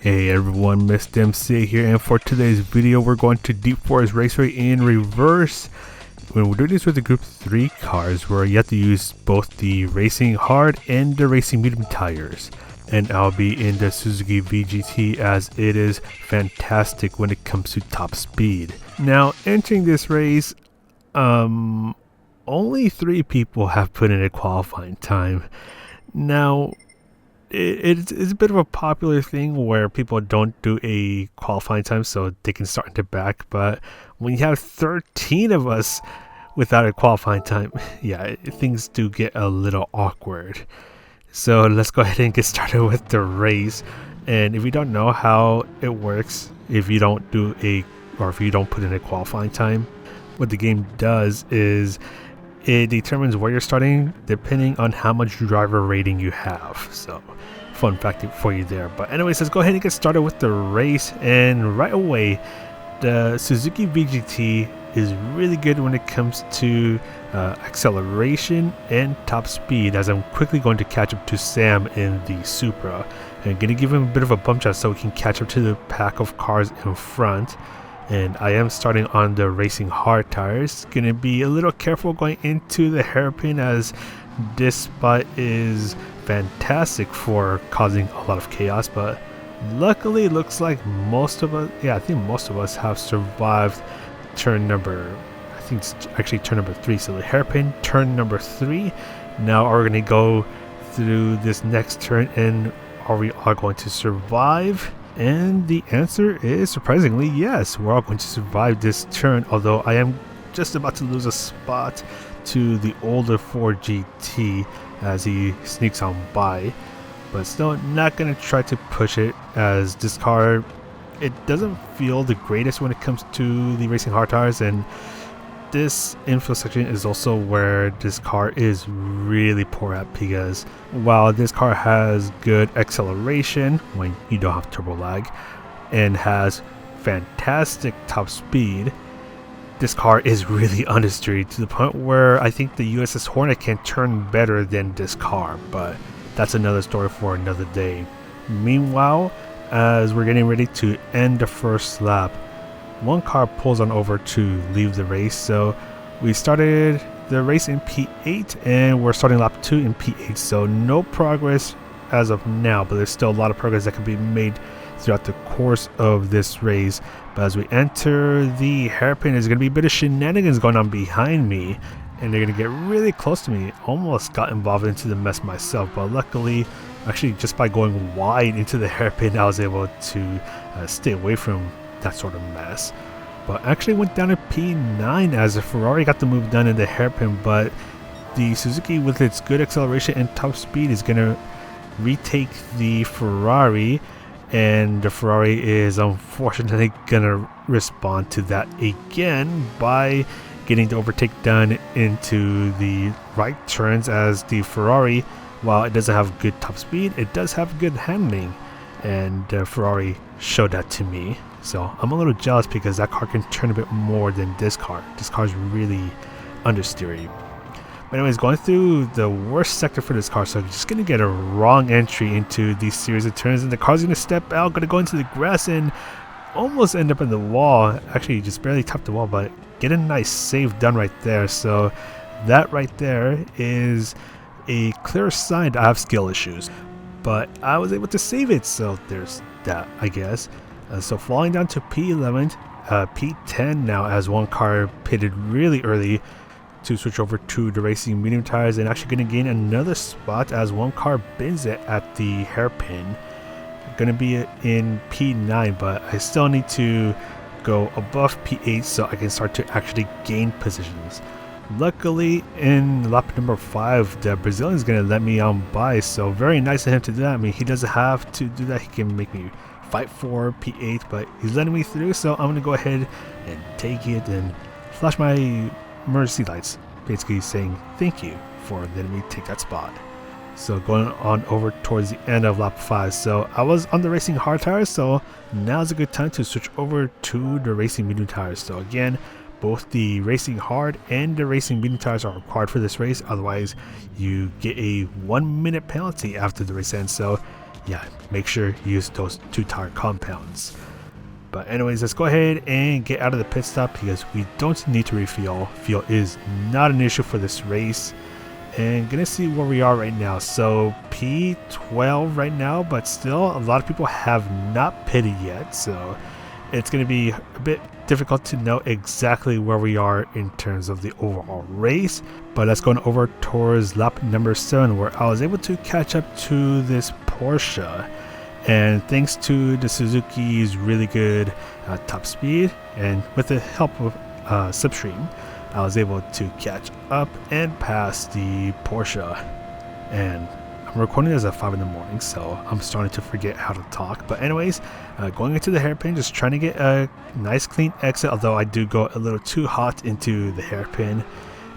Hey everyone, Mr. MC here, and for today's video we're going to Deep Forest Raceway in reverse. When we're doing this with the Group 3 cars, where you have to use both the racing hard and the racing medium tires. And I'll be in the Suzuki VGT as it is fantastic when it comes to top speed. Now, entering this race, only 3 people have put in a qualifying time. Now, it's a bit of a popular thing where people don't do a qualifying time so they can start in the back, but when you have 13 of us without a qualifying time, yeah, things do get a little awkward. So let's go ahead and get started with the race. And if you don't know how it works, if you don't put in a qualifying time, what the game does is it determines where you're starting depending on how much driver rating you have. So fun fact for you there. But anyways, let's go ahead and get started with the race. And right away, the Suzuki VGT is really good when it comes to acceleration and top speed, as I'm quickly going to catch up to Sam in the Supra and going to give him a bit of a bump shot so he can catch up to the pack of cars in front. And I am starting on the racing hard tires. Gonna be a little careful going into the hairpin, as this spot is fantastic for causing a lot of chaos, but luckily it looks like most of us, I think most of us have survived turn number, I think it's actually turn number 3, so the hairpin, turn number 3. Now we're gonna go through this next turn, and are we all going to survive? And the answer is surprisingly yes, we're all going to survive this turn, although I am just about to lose a spot to the older Ford GT as he sneaks on by, but still not going to try to push it, as this car, it doesn't feel the greatest when it comes to the racing hard tires. And this infield section is also where this car is really poor at, because while this car has good acceleration when you don't have turbo lag and has fantastic top speed, this car is really understeered to the point where I think the USS Hornet can turn better than this car, but that's another story for another day. Meanwhile, as we're getting ready to end the first lap, one car pulls on over to leave the race. So we started the race in P8 and we're starting lap 2 in P8, so no progress as of now, but there's still a lot of progress that can be made throughout the course of this race. But as we enter the hairpin, there's going to be a bit of shenanigans going on behind me, and they're going to get really close to me. Almost got involved into the mess myself, but luckily, actually just by going wide into the hairpin, I was able to stay away from that sort of mess. But actually went down to P9 as the Ferrari got the move done in the hairpin, but the Suzuki, with its good acceleration and top speed, is going to retake the Ferrari, and the Ferrari is unfortunately going to respond to that again by getting the overtake done into the right turns, as the Ferrari, while it doesn't have good top speed, it does have good handling, and the Ferrari showed that to me. So I'm a little jealous because that car can turn a bit more than this car. This car is really understeery. But anyways, going through the worst sector for this car, so just going to get a wrong entry into these series of turns, and the car's going to step out, going to go into the grass and almost end up in the wall. Actually, just barely tapped the wall, but get a nice save done right there. So that right there is a clear sign that I have skill issues, but I was able to save it, so there's that, I guess. So falling down to P11, P10 now, as one car pitted really early to switch over to the racing medium tires, and actually going to gain another spot as one car bends it at the hairpin. Going to be in P9, but I still need to go above P8 so I can start to actually gain positions. Luckily, in lap number 5, the Brazilian is going to let me on by, so very nice of him to do that. I mean, he doesn't have to do that. He can make me fight for P8, but he's letting me through, so I'm going to go ahead and take it and flash my emergency lights, basically saying thank you for letting me take that spot. So going on over towards the end of lap 5, so I was on the racing hard tires, so now's a good time to switch over to the racing medium tires. So again, both the racing hard and the racing medium tires are required for this race, otherwise you get a 1-minute penalty after the race ends. So yeah, make sure you use those 2 tire compounds. But anyways, let's go ahead and get out of the pit stop because we don't need to refuel. Fuel is not an issue for this race. And gonna see where we are right now. So P12 right now, but still a lot of people have not pitted yet. So it's gonna be a bit difficult to know exactly where we are in terms of the overall race. But let's go over towards lap number 7 where I was able to catch up to this Porsche. And thanks to the Suzuki's really good top speed and with the help of Slipstream, I was able to catch up and pass the Porsche. And I'm recording this at 5 in the morning, so I'm starting to forget how to talk. But anyways, going into the hairpin, just trying to get a nice clean exit, although I do go a little too hot into the hairpin.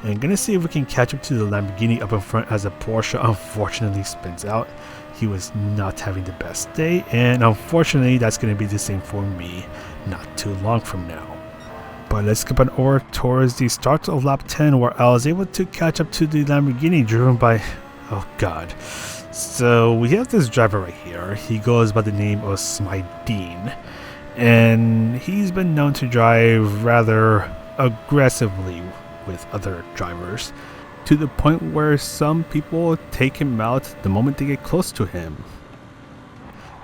And gonna see if we can catch up to the Lamborghini up in front as the Porsche unfortunately spins out. He was not having the best day, and unfortunately that's going to be the same for me not too long from now. But let's skip on over towards the start of lap 10 where I was able to catch up to the Lamborghini driven by, oh god. So we have this driver right here. He goes by the name of Smideen, and he's been known to drive rather aggressively with other drivers, to the point where some people take him out the moment they get close to him.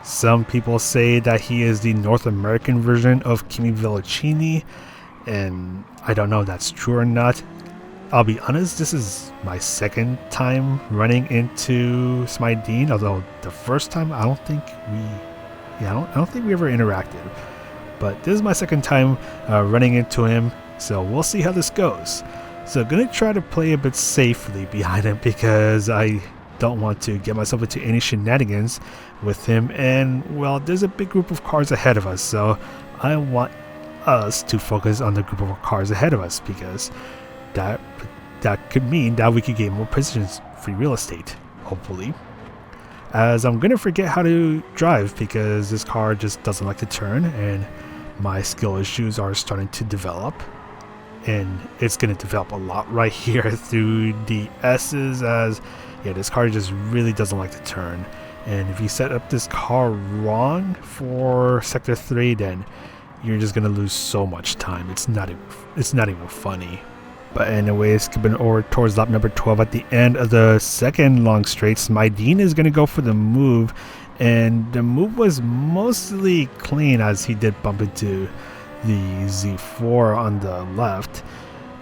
Some people say that he is the North American version of Kimi Velocini, and I don't know if that's true or not. I'll be honest, this is my second time running into Smideen, although the first time I don't think we ever interacted. But this is my second time running into him, so we'll see how this goes. So I'm going to try to play a bit safely behind him because I don't want to get myself into any shenanigans with him. And well, there's a big group of cars ahead of us, so I want us to focus on the group of cars ahead of us because that could mean that we could get more positions, free real estate, hopefully. As I'm going to forget how to drive because this car just doesn't like to turn and my skill issues are starting to develop. And it's going to develop a lot right here through the S's, as yeah, this car just really doesn't like to turn. And if you set up this car wrong for sector 3, then you're just going to lose so much time. It's not even funny. But anyways, skipping over towards lap number 12 at the end of the second long straight, Smideen is going to go for the move, and the move was mostly clean as he did bump into the Z4 on the left,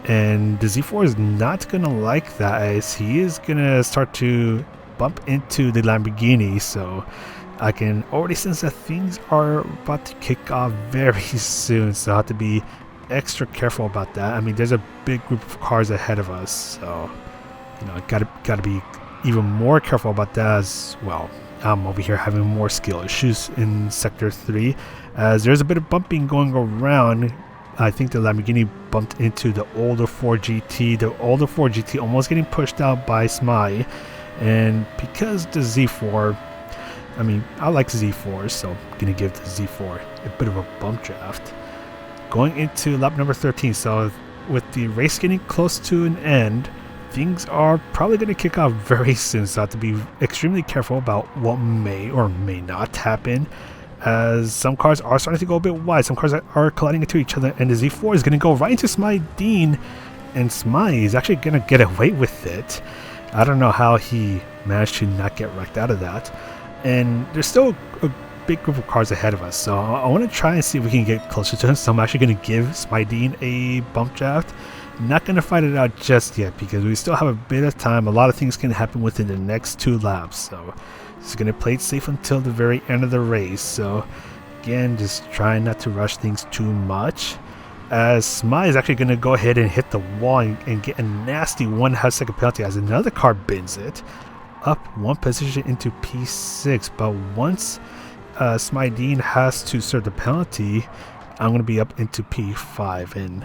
and the Z4 is not gonna like that as he is gonna start to bump into the Lamborghini. So I can already sense that things are about to kick off very soon, so I have to be extra careful about that. I mean, there's a big group of cars ahead of us, so you know, gotta be even more careful about that as well. I'm over here having more skill issues in sector 3 as there's a bit of bumping going around. I think the Lamborghini bumped into the older 4 GT. The older 4 GT almost getting pushed out by Smai, and because the Z4, I mean, I like Z4s, so I'm gonna give the Z4 a bit of a bump draft. Going into lap number 13, so with the race getting close to an end, things are probably going to kick off very soon, so I have to be extremely careful about what may or may not happen, as some cars are starting to go a bit wide. Some cars are colliding into each other, and the Z4 is going to go right into Smideen, and Smai is actually going to get away with it. I don't know how he managed to not get wrecked out of that, and there's still a big group of cars ahead of us, so I want to try and see if we can get closer to him. So I'm actually going to give Smideen a bump draft. Not going to fight it out just yet because we still have a bit of time. A lot of things can happen within the next 2 laps, so just going to play it safe until the very end of the race. So again, just trying not to rush things too much, as Smai is actually going to go ahead and hit the wall and get a nasty 1.5 second penalty as another car bins it up 1 position into P6. But once Smideen has to serve the penalty, I'm going to be up into P5, and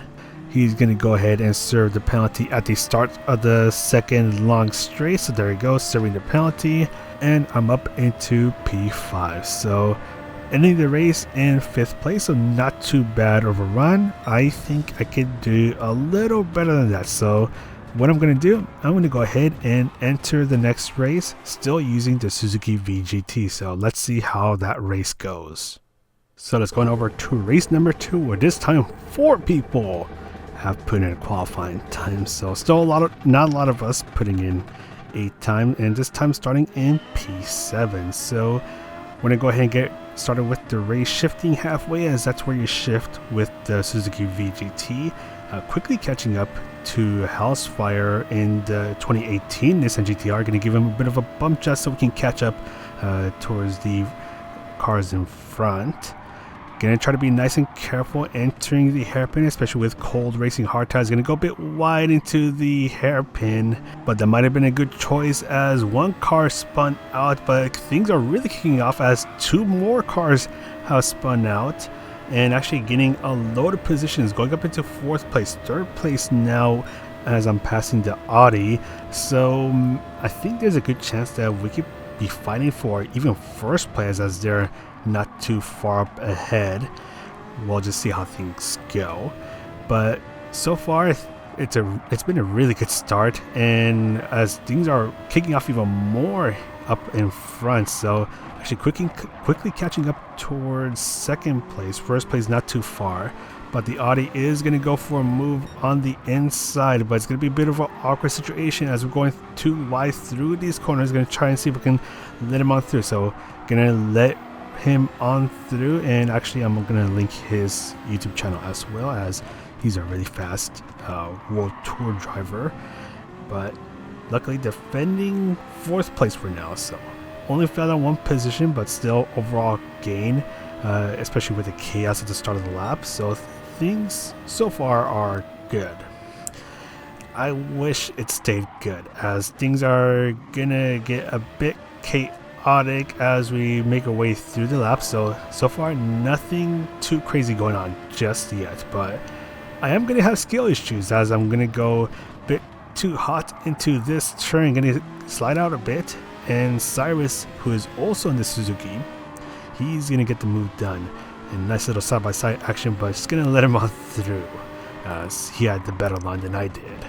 he's going to go ahead and serve the penalty at the start of the second long straight. So there he goes, serving the penalty, and I'm up into P5. So ending the race in 5th place, so not too bad of a run. I think I could do a little better than that. So what I'm going to do, I'm going to go ahead and enter the next race, still using the Suzuki VGT. So let's see how that race goes. So let's go on over to race number 2, where this time 4 people have put in a qualifying time. So still not a lot of us putting in a time, and this time starting in P7. So we're going to go ahead and get started with the race, shifting halfway, as that's where you shift with the Suzuki VGT. Quickly catching up to Housefire in the 2018 Nissan GTR. Going to give him a bit of a bump just so we can catch up towards the cars in front. Gonna try to be nice and careful entering the hairpin, especially with cold racing hard tires. Gonna go a bit wide into the hairpin, but that might have been a good choice as one car spun out, but things are really kicking off as 2 more cars have spun out and actually getting a load of positions, going up into 4th place, 3rd place now as I'm passing the Audi. So I think there's a good chance that we could be fighting for even 1st place as they're not too far up ahead. We'll just see how things go, but so far it's been a really good start, and as things are kicking off even more up in front, so actually quickly catching up towards 2nd place. 1st place not too far, but the Audi is going to go for a move on the inside, but it's going to be a bit of an awkward situation as we're going too wide through these corners. Going to try and see if we can let him on through, so gonna let him on through, and actually I'm gonna link his YouTube channel as well, as he's a really fast World Tour driver, but luckily defending 4th place for now. So only fell on 1 position, but still overall gain, especially with the chaos at the start of the lap. So things so far are good. I wish it stayed good, as things are gonna get a bit chaotic as we make our way through the lap. So far nothing too crazy going on just yet, but I am going to have skill issues as I'm going to go a bit too hot into this turn. Going to slide out a bit, and Cyrus, who is also in the Suzuki, he's going to get the move done. And nice little side-by-side action, but just going to let him on through as he had the better line than I did.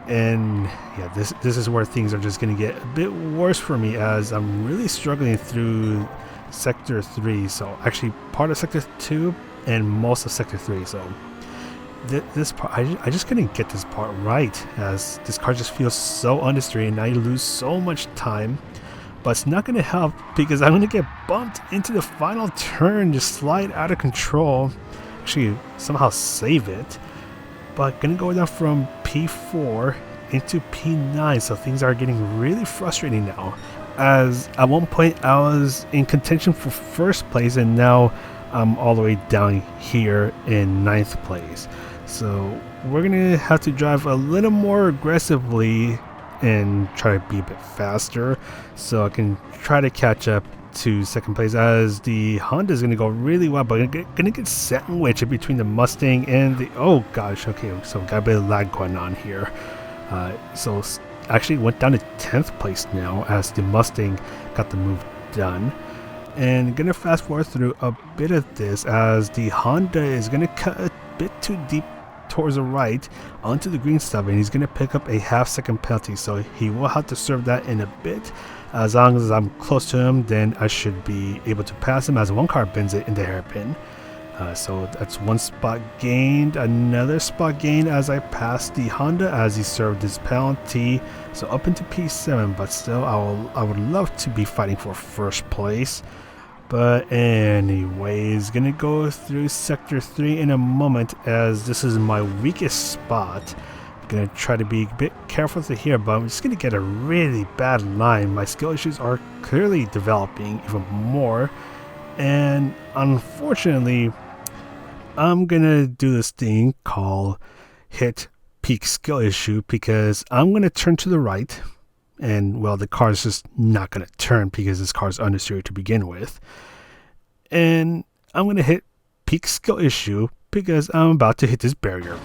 And yeah, this is where things are just going to get a bit worse for me, as I'm really struggling through Sector 3. So actually part of Sector 2 and most of Sector 3. So this part, I just couldn't get this part right, as this car just feels so understeered and I lose so much time. But it's not going to help, because I'm going to get bumped into the final turn, just slide out of control. Actually somehow save it, but gonna go down from P4 into P9, so things are getting really frustrating now, as at one point I was in contention for 1st place, and now I'm all the way down here in 9th place. So we're gonna have to drive a little more aggressively and try to be a bit faster, so I can try to catch up to 2nd place, as the Honda is going to go really well, but gonna get sandwiched between the Mustang and the, oh gosh, okay, so got a bit of lag going on here. So actually went down to 10th place now as the Mustang got the move done, and gonna fast forward through a bit of this as the Honda is gonna cut a bit too deep towards the right onto the green stub, and he's gonna pick up a half-second penalty, so he will have to serve that in a bit. As long as I'm close to him, then I should be able to pass him, as one car bends it in the hairpin. So that's 1 spot gained, another spot gained as I pass the Honda as he served his penalty. So up into P7, but still I would love to be fighting for 1st place. But anyways, gonna go through Sector 3 in a moment, as this is my weakest spot. Gonna try to be a bit careful to here, but I'm just gonna get a really bad line. My skill issues are clearly developing even more, and unfortunately I'm gonna do this thing called hit peak skill issue, because I'm gonna turn to the right, and well, the car is just not gonna turn because this car is understeered to begin with, and I'm gonna hit peak skill issue because I'm about to hit this barrier.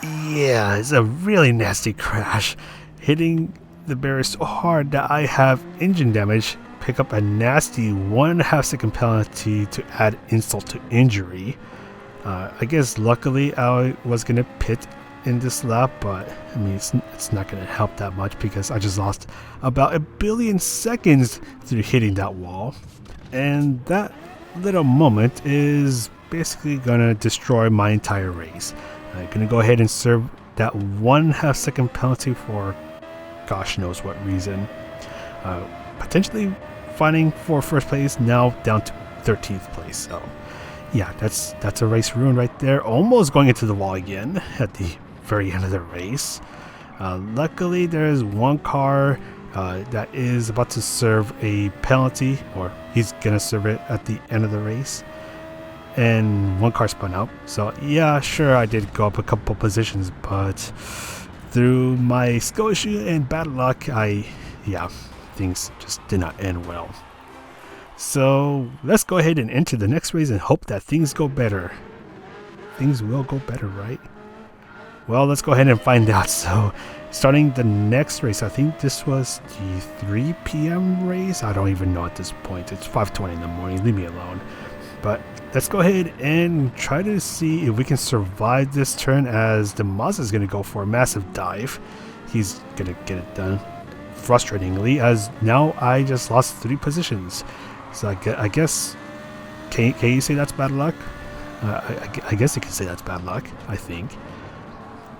Yeah, it's a really nasty crash, hitting the barrier so hard that I have engine damage, pick up a nasty 1.5 second penalty to add insult to injury. I guess luckily I was gonna pit in this lap, but I mean it's not going to help that much because I just lost about 1 billion seconds through hitting that wall, and that little moment is basically going to destroy my entire race. I'm going to go ahead and serve that 1/2 second penalty for gosh knows what reason. Potentially fighting for first place, now down to 13th place. So yeah, that's a race ruin right there. Almost going into the wall again at the very end of the race. Luckily, there is one car that is about to serve a penalty, or he's gonna serve it at the end of the race, and one car spun out. So yeah, sure, I did go up a couple positions, but through my skill issue and bad luck, things just did not end well. So let's go ahead and enter the next race and hope that things go better. Things will go better, right? Well, let's go ahead and find out. So starting the next race, I think this was the 3 p.m. race. I don't even know at this point. It's 5:20 in the morning. Leave me alone. But let's go ahead and try to see if we can survive this turn, as the Mazda is going to go for a massive dive. He's going to get it done. Frustratingly, as now I just lost 3 positions. So I guess, can you say that's bad luck? I guess you can say that's bad luck, I think.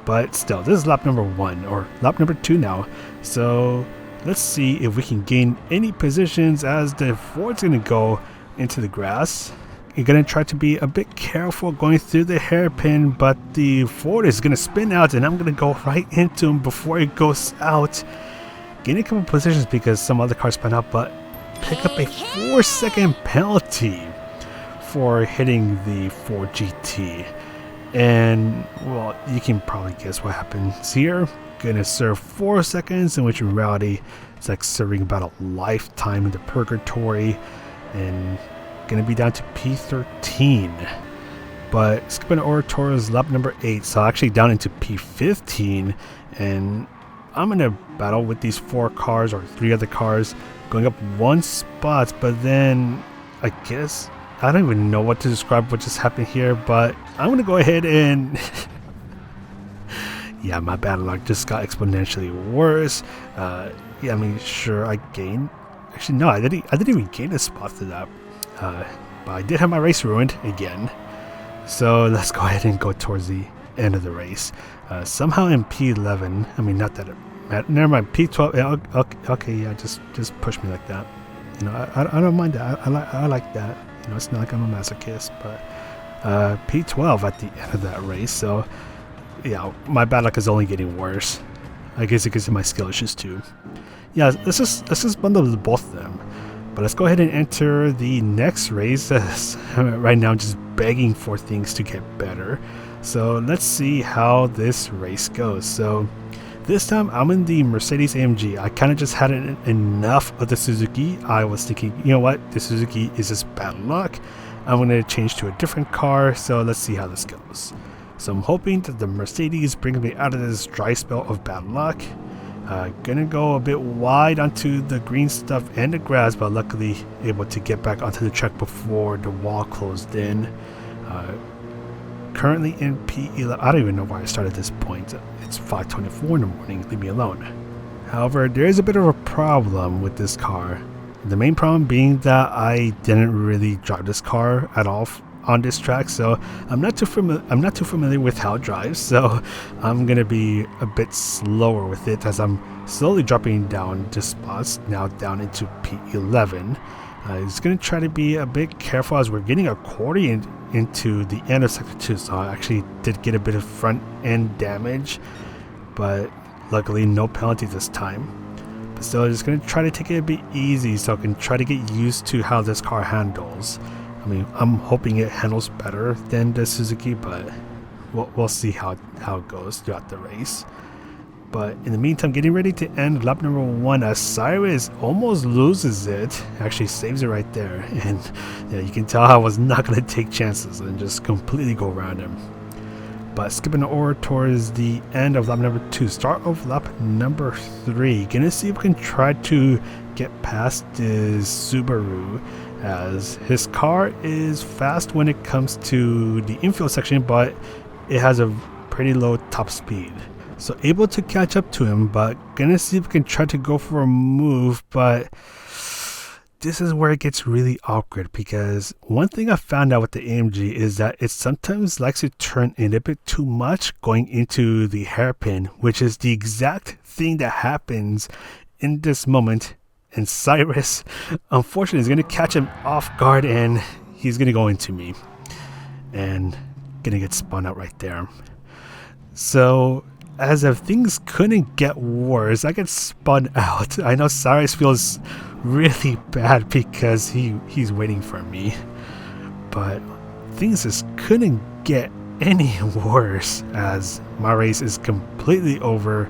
But still, this is lap number 1, or lap number 2 now. So let's see if we can gain any positions, as the Ford's going to go into the grass. You're going to try to be a bit careful going through the hairpin, but the Ford is going to spin out, and I'm going to go right into him before it goes out. Gain a couple positions because some other cars spun out, but pick up a 4-second penalty for hitting the Ford GT. And well, you can probably guess what happens here. Gonna serve 4 seconds, in which in reality it's like serving about a lifetime in the purgatory, and gonna be down to P13. But skipping over towards lap number 8, so actually down into P15, and I'm gonna battle with these 4 cars, or 3 other cars, going up 1 spot. But then I guess I don't even know what to describe what just happened here, but I'm gonna go ahead and yeah, my bad luck just got exponentially worse. Yeah, I mean, sure, I gained. Actually, no, I didn't even gain a spot to that. But I did have my race ruined again. So let's go ahead and go towards the end of the race. Somehow in P11, I mean, not that it matters. Never mind, P12. Yeah, okay, yeah, just push me like that. You know, I don't mind that. I like that. You know, it's not like I'm a masochist, but P12 at the end of that race. So yeah, my bad luck is only getting worse. I guess it gives my skill issues too. Yeah, let's just bundle both of them. But let's go ahead and enter the next race. Right now, I'm just begging for things to get better. So let's see how this race goes. So this time I'm in the Mercedes AMG. I kind of just had enough of the Suzuki. I was thinking, you know what, the Suzuki is just bad luck. I'm going to change to a different car. So let's see how this goes. So I'm hoping that the Mercedes brings me out of this dry spell of bad luck. Gonna go a bit wide onto the green stuff and the grass, but luckily able to get back onto the track before the wall closed in. Currently in P11. I don't even know why I started at this point. It's 5:24 in the morning. Leave me alone. However, there is a bit of a problem with this car. The main problem being that I didn't really drive this car at all on this track, so I'm not too familiar with how it drives. So I'm gonna be a bit slower with it, as I'm slowly dropping down the spots, now down into P11. It's gonna try to be a bit careful as we're getting accordion into the end of sector 2. So I actually did get a bit of front end damage, but luckily no penalty this time. But still, I'm just gonna try to take it a bit easy so I can try to get used to how this car handles. I mean, I'm hoping it handles better than the Suzuki, but we'll see how it goes throughout the race. But in the meantime, getting ready to end lap number 1, as Cyrus almost loses it. Actually saves it right there. And yeah, you can tell I was not going to take chances and just completely go around him. But skipping over towards the end of lap number 2, start of lap number 3. Gonna see if we can try to get past this Subaru, as his car is fast when it comes to the infield section, but it has a pretty low top speed. So able to catch up to him, but gonna see if we can try to go for a move, but this is where it gets really awkward, because one thing I found out with the AMG is that it sometimes likes to turn in a bit too much going into the hairpin, which is the exact thing that happens in this moment. And Cyrus, unfortunately, is going to catch him off guard, and he's going to go into me and going to get spun out right there. So as if things couldn't get worse, I get spun out. I know Cyrus feels really bad because he's waiting for me, but things just couldn't get any worse as my race is completely over.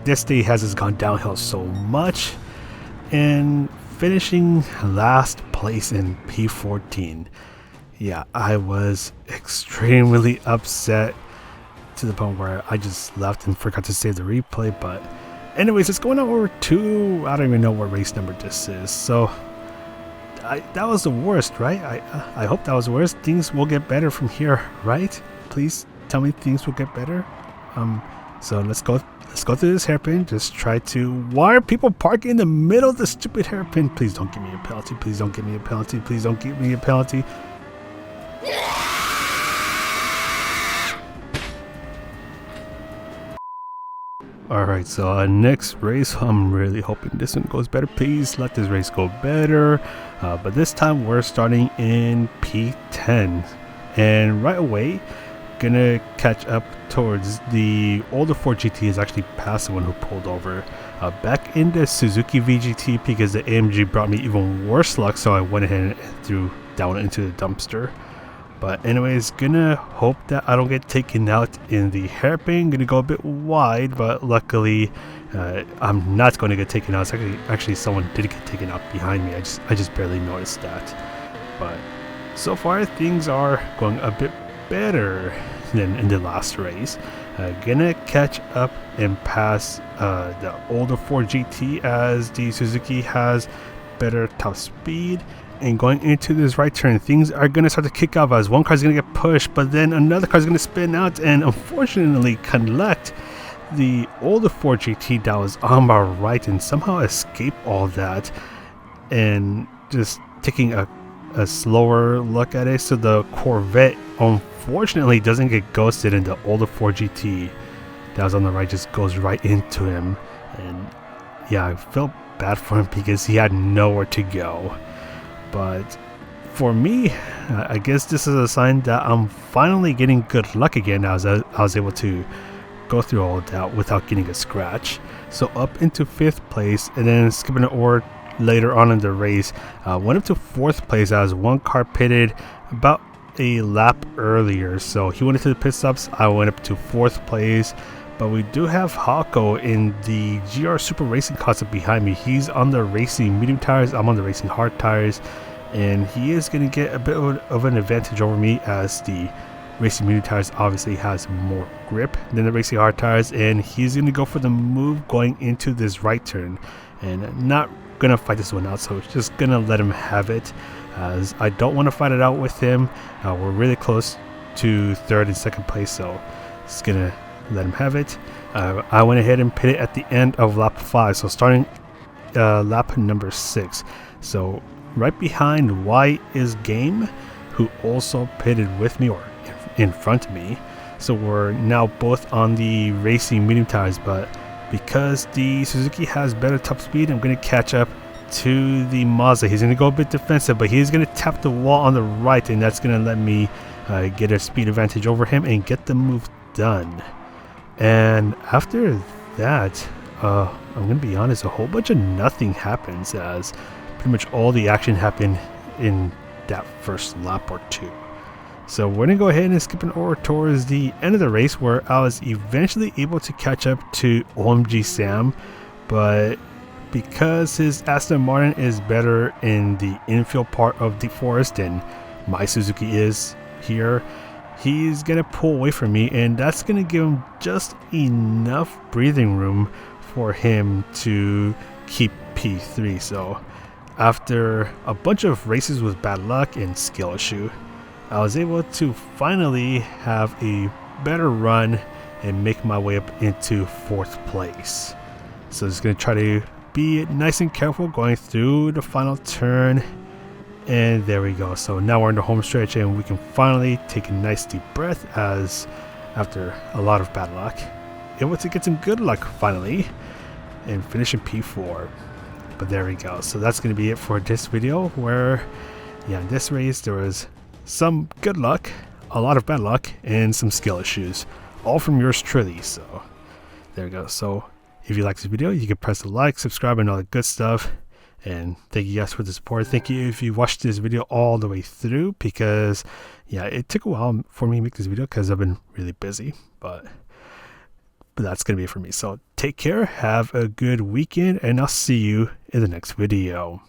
This day has just gone downhill so much, and finishing last place in P14. Yeah, I was extremely upset to the point where I just left and forgot to save the replay. But anyways, it's going on over 2. I don't even know what race number this is. So that was the worst, right? I hope that was the worst. Things will get better from here, right? Please tell me things will get better. So let's go through this hairpin. Just try to... Why are people parking in the middle of the stupid hairpin? Please don't give me a penalty. Please don't give me a penalty. Please don't give me a penalty. Alright, so next race, I'm really hoping this one goes better. Please let this race go better. But this time we're starting in P10. And right away, gonna catch up towards the older Ford GT is actually past the one who pulled over. Back in the Suzuki VGT, because the AMG brought me even worse luck, so I went ahead and threw down into the dumpster. But anyways, gonna hope that I don't get taken out in the hairpin. Gonna go a bit wide, but luckily I'm not going to get taken out. It's actually someone did get taken out behind me. I just barely noticed that. But so far things are going a bit better than in the last race. Gonna catch up and pass the older Ford GT as the Suzuki has better top speed. And going into this right turn, things are going to start to kick off as one car is going to get pushed, but then another car is going to spin out and unfortunately collect the older Ford GT that was on my right and somehow escape all that. And just taking a slower look at it, so the Corvette unfortunately doesn't get ghosted, and the older Ford GT that was on the right just goes right into him. And yeah, I felt bad for him because he had nowhere to go. But for me, I guess this is a sign that I'm finally getting good luck again, as I was able to go through all of that without getting a scratch. So up into 5th place, and then skipping over later on in the race, went up to 4th place as one car pitted about a lap earlier. So he went into the pit stops, I went up to 4th place. But we do have Hako in the GR Super Racing concept behind me. He's on the racing medium tires, I'm on the racing hard tires, and he is going to get a bit of an advantage over me, as the racing medium tires obviously has more grip than the racing hard tires. And he's going to go for the move going into this right turn, and not going to fight this one out, so just going to let him have it, as I don't want to fight it out with him. We're really close to 3rd and 2nd place, so it's going to let him have it. I went ahead and pitted at the end of lap 5, so starting lap number 6. So right behind Y is Game, who also pitted with me, or in front of me. So we're now both on the racing medium tires, but because the Suzuki has better top speed, I'm going to catch up to the Mazda. He's going to go a bit defensive, but he's going to tap the wall on the right, and that's going to let me get a speed advantage over him and get the move done. And after that, I'm going to be honest, a whole bunch of nothing happens, as pretty much all the action happened in that first lap or 2. So we're going to go ahead and skip over towards the end of the race, where I was eventually able to catch up to OMG Sam. But because his Aston Martin is better in the infield part of the forest than my Suzuki is here, he's going to pull away from me, and that's going to give him just enough breathing room for him to keep P3. So after a bunch of races with bad luck and skill issue, I was able to finally have a better run and make my way up into 4th place. So just going to try to be nice and careful going through the final turn. And there we go. So now we're in the home stretch and we can finally take a nice deep breath, as after a lot of bad luck, able to get some good luck finally and finish in P4. But there we go. So that's going to be it for this video, where in this race there was some good luck, a lot of bad luck, and some skill issues, all from yours truly. So there we go. So if you like this video, you can press the like, subscribe, and all the good stuff. And thank you guys for the support. Thank you if you watched this video all the way through, because it took a while for me to make this video because I've been really busy, but that's gonna be it for me. So take care, have a good weekend, and I'll see you in the next video.